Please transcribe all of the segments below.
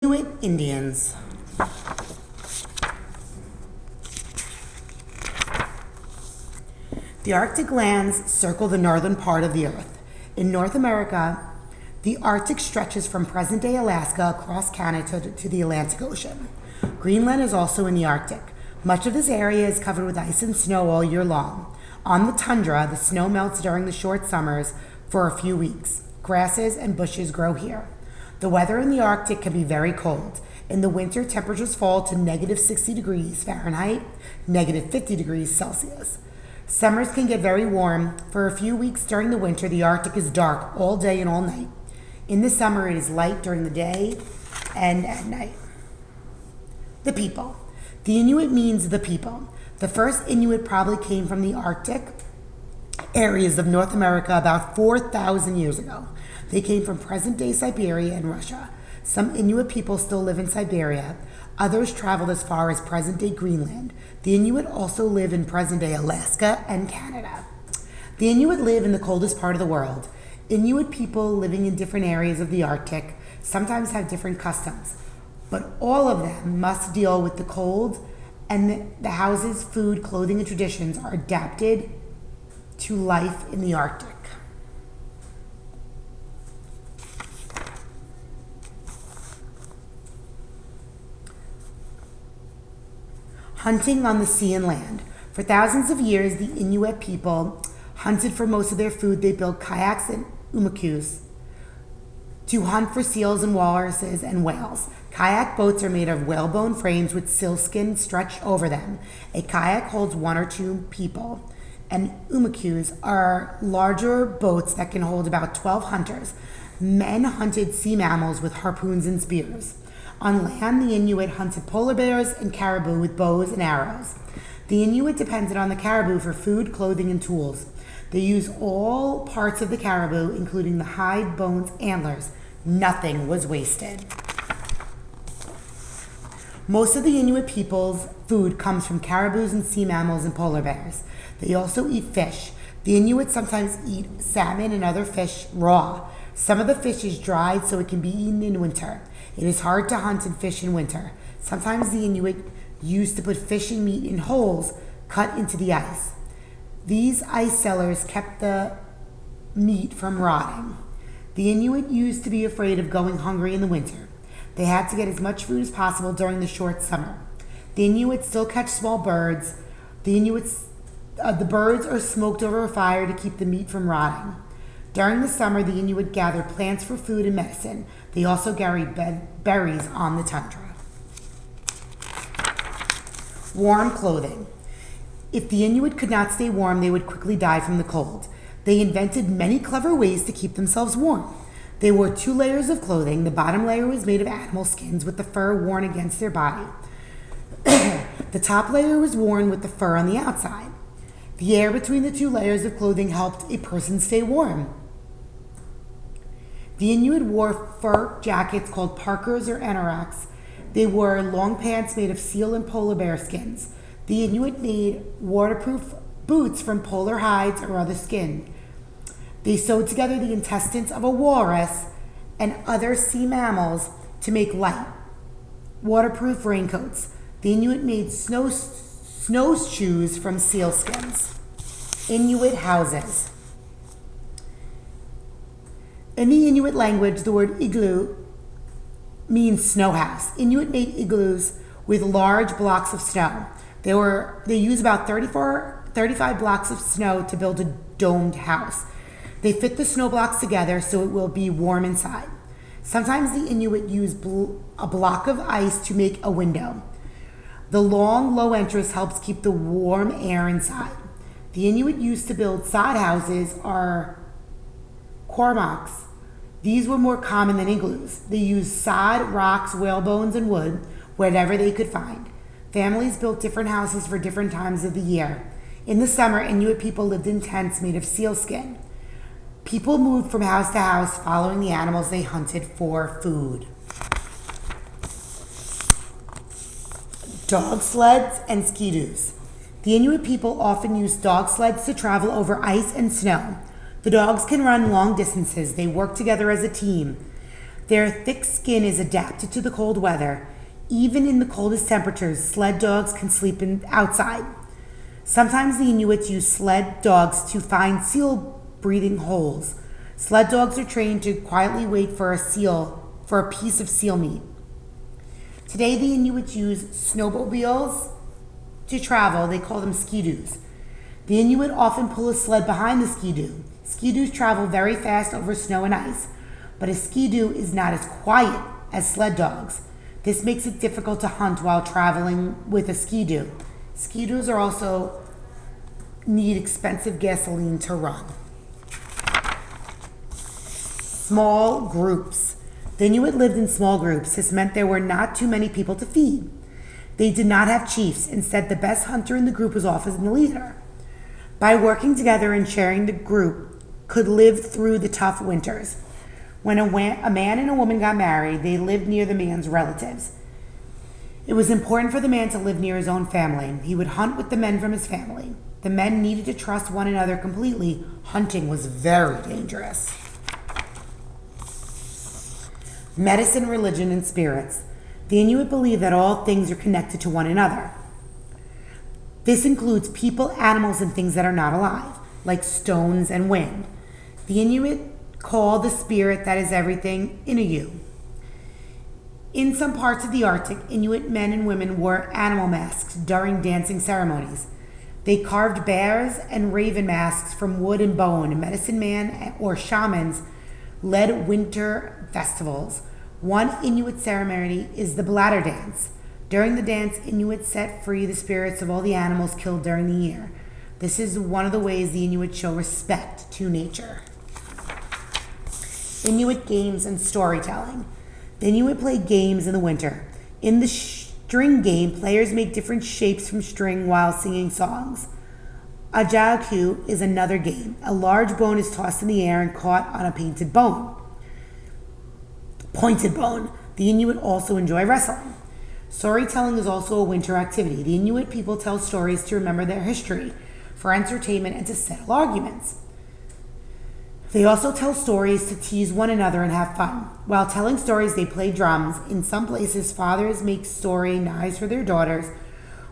Inuit Indians. The Arctic lands circle the northern part of the Earth. In North America, the Arctic stretches from present-day Alaska across Canada to the Atlantic Ocean. Greenland is also in the Arctic. Much of this area is covered with ice and snow all year long. On the tundra, the snow melts during the short summers for a few weeks. Grasses and bushes grow here. The weather in the Arctic can be very cold. In the winter, temperatures fall to negative 60 degrees Fahrenheit, negative 50 degrees Celsius. Summers can get very warm. For a few weeks during the winter, the Arctic is dark all day and all night. In the summer, it is light during the day and at night. The people. The Inuit means the people. The first Inuit probably came from the Arctic areas of North America about 4,000 years ago. They came from present-day Siberia and Russia. Some Inuit people still live in Siberia. Others traveled as far as present-day Greenland. The Inuit also live in present-day Alaska and Canada. The Inuit live in the coldest part of the world. Inuit people living in different areas of the Arctic sometimes have different customs, but all of them must deal with the cold, and the houses, food, clothing, and traditions are adapted to life in the Arctic. Hunting on the sea and land. For thousands of years, the Inuit people hunted for most of their food. They built kayaks and umakus to hunt for seals and walruses and whales. Kayak boats are made of whalebone frames with sealskin stretched over them. A kayak holds 1 or 2 people, and umakus are larger boats that can hold about 12 hunters. Men hunted sea mammals with harpoons and spears. On land, the Inuit hunted polar bears and caribou with bows and arrows. The Inuit depended on the caribou for food, clothing, and tools. They used all parts of the caribou, including the hide, bones, antlers. Nothing was wasted. Most of the Inuit people's food comes from caribous and sea mammals and polar bears. They also eat fish. The Inuit sometimes eat salmon and other fish raw. Some of the fish is dried so it can be eaten in winter. It is hard to hunt and fish in winter. Sometimes the Inuit used to put fish and meat in holes cut into the ice. These ice cellars kept the meat from rotting. The Inuit used to be afraid of going hungry in the winter. They had to get as much food as possible during the short summer. The Inuit still catch small birds. The birds are smoked over a fire to keep the meat from rotting. During the summer, the Inuit gather plants for food and medicine. They also carry berries on the tundra. Warm clothing. If the Inuit could not stay warm, they would quickly die from the cold. They invented many clever ways to keep themselves warm. They wore 2 layers of clothing. The bottom layer was made of animal skins with the fur worn against their body. The top layer was worn with the fur on the outside. The air between the 2 layers of clothing helped a person stay warm. The Inuit wore fur jackets called parkas or anoraks. They wore long pants made of seal and polar bear skins. The Inuit made waterproof boots from polar hides or other skin. They sewed together the intestines of a walrus and other sea mammals to make light, waterproof raincoats. The Inuit made snowshoes from seal skins. Inuit houses. In the Inuit language, the word igloo means snow house. Inuit made igloos with large blocks of snow. They use about 35 blocks of snow to build a domed house. They fit the snow blocks together so it will be warm inside. Sometimes the Inuit use a block of ice to make a window. The long, low entrance helps keep the warm air inside. The Inuit used to build sod houses or cormacks. These were more common than igloos. They used sod, rocks, whalebones, and wood, whatever they could find. Families built different houses for different times of the year. In the summer, Inuit people lived in tents made of sealskin. People moved from house to house following the animals they hunted for food. Dog sleds and ski-doos. The Inuit people often use dog sleds to travel over ice and snow. The dogs can run long distances. They work together as a team. Their thick skin is adapted to the cold weather. Even in the coldest temperatures, sled dogs can sleep outside. Sometimes the Inuits use sled dogs to find seal breathing holes. Sled dogs are trained to quietly wait for a piece of seal meat. Today, the Inuits use snowmobiles to travel. They call them ski-doos. The Inuit often pull a sled behind the ski-doo. Ski-doos travel very fast over snow and ice, but a ski-doo is not as quiet as sled dogs. This makes it difficult to hunt while traveling with a ski-doo. Ski-doos are also need expensive gasoline to run. Small groups. The Inuit lived in small groups. This meant there were not too many people to feed. They did not have chiefs. Instead, the best hunter in the group was often the leader. By working together and sharing, the group could live through the tough winters. When a man and a woman got married, they lived near the man's relatives. It was important for the man to live near his own family. He would hunt with the men from his family. The men needed to trust one another completely. Hunting was very dangerous. Medicine, religion, and spirits. The Inuit believe that all things are connected to one another. This includes people, animals, and things that are not alive, like stones and wind. The Inuit call the spirit that is everything Inuit. In some parts of the Arctic, Inuit men and women wore animal masks during dancing ceremonies. They carved bears and raven masks from wood and bone. Medicine men or shamans led winter festivals. One Inuit ceremony is the bladder dance. During the dance, Inuits set free the spirits of all the animals killed during the year. This is one of the ways the Inuit show respect to nature. Inuit games and storytelling. The Inuit play games in the winter. In the string game, players make different shapes from string while singing songs. A jalku is another game. A large bone is tossed in the air and caught on a pointed bone. The Inuit also enjoy wrestling. Storytelling is also a winter activity. The Inuit people tell stories to remember their history, for entertainment, and to settle arguments. They also tell stories to tease one another and have fun. While telling stories, they play drums. In some places, fathers make story knives for their daughters.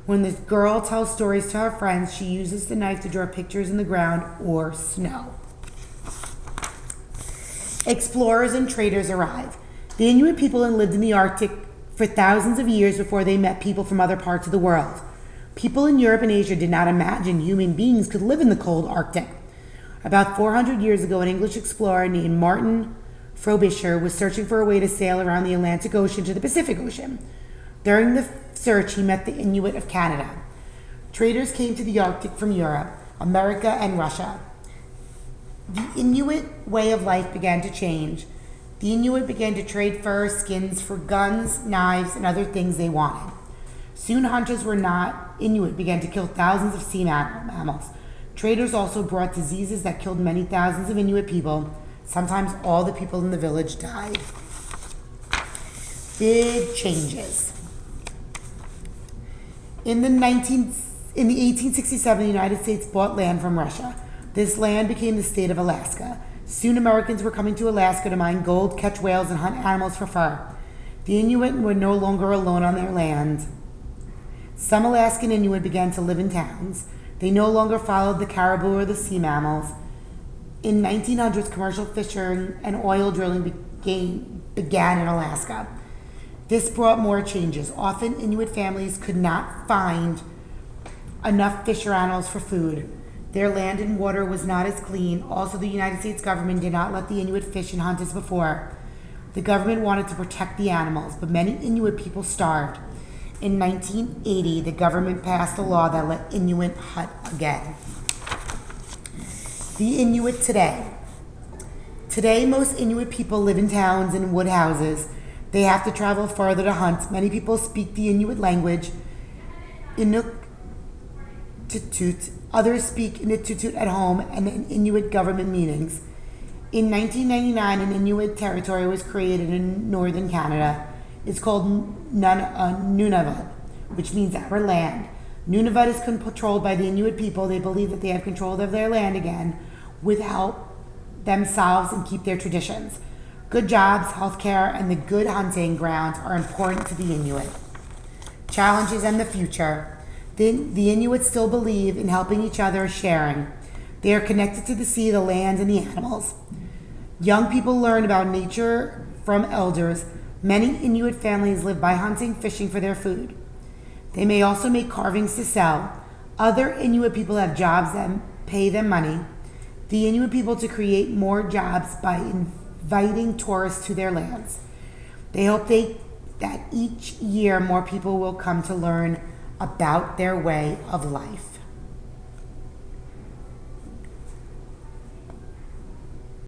When the girl tells stories to her friends, she uses the knife to draw pictures in the ground or snow. Explorers and traders arrive. The Inuit people lived in the Arctic for thousands of years before they met people from other parts of the world. People in Europe and Asia did not imagine human beings could live in the cold Arctic. About 400 years ago, an English explorer named Martin Frobisher was searching for a way to sail around the Atlantic Ocean to the Pacific Ocean. During the search, he met the Inuit of Canada. Traders came to the Arctic from Europe, America, and Russia. The Inuit way of life began to change. The Inuit began to trade fur, skins for guns, knives, and other things they wanted. Soon, hunters were not Inuit began to kill thousands of sea mammals. Traders also brought diseases that killed many thousands of Inuit people. Sometimes all the people in the village died. Big changes. In the 1867, the United States bought land from Russia. This land became the state of Alaska. Soon Americans were coming to Alaska to mine gold, catch whales, and hunt animals for fur. The Inuit were no longer alone on their land. Some Alaskan Inuit began to live in towns. They no longer followed the caribou or the sea mammals. In 1900s, commercial fishing and oil drilling began in Alaska. This brought more changes. Often, Inuit families could not find enough fish or animals for food. Their land and water was not as clean. Also, the United States government did not let the Inuit fish and hunt as before. The government wanted to protect the animals, but many Inuit people starved. In 1980, the government passed a law that let Inuit hunt again. The Inuit today. Today, most Inuit people live in towns and wood houses. They have to travel further to hunt. Many people speak the Inuit language, Inuktitut. Others speak Inuktitut at home and in Inuit government meetings. In 1999, an Inuit territory was created in northern Canada. It's called Nunavut, which means our land. Nunavut is controlled by the Inuit people. They believe that they have control of their land again without themselves and keep their traditions. Good jobs, healthcare, and the good hunting grounds are important to the Inuit. Challenges and the future. The Inuit still believe in helping each other, sharing. They are connected to the sea, the land, and the animals. Young people learn about nature from elders. Many Inuit families live by hunting, fishing for their food. They may also make carvings to sell. Other Inuit people have jobs that pay them money. The Inuit people to create more jobs by inviting tourists to their lands. They hope that each year more people will come to learn about their way of life.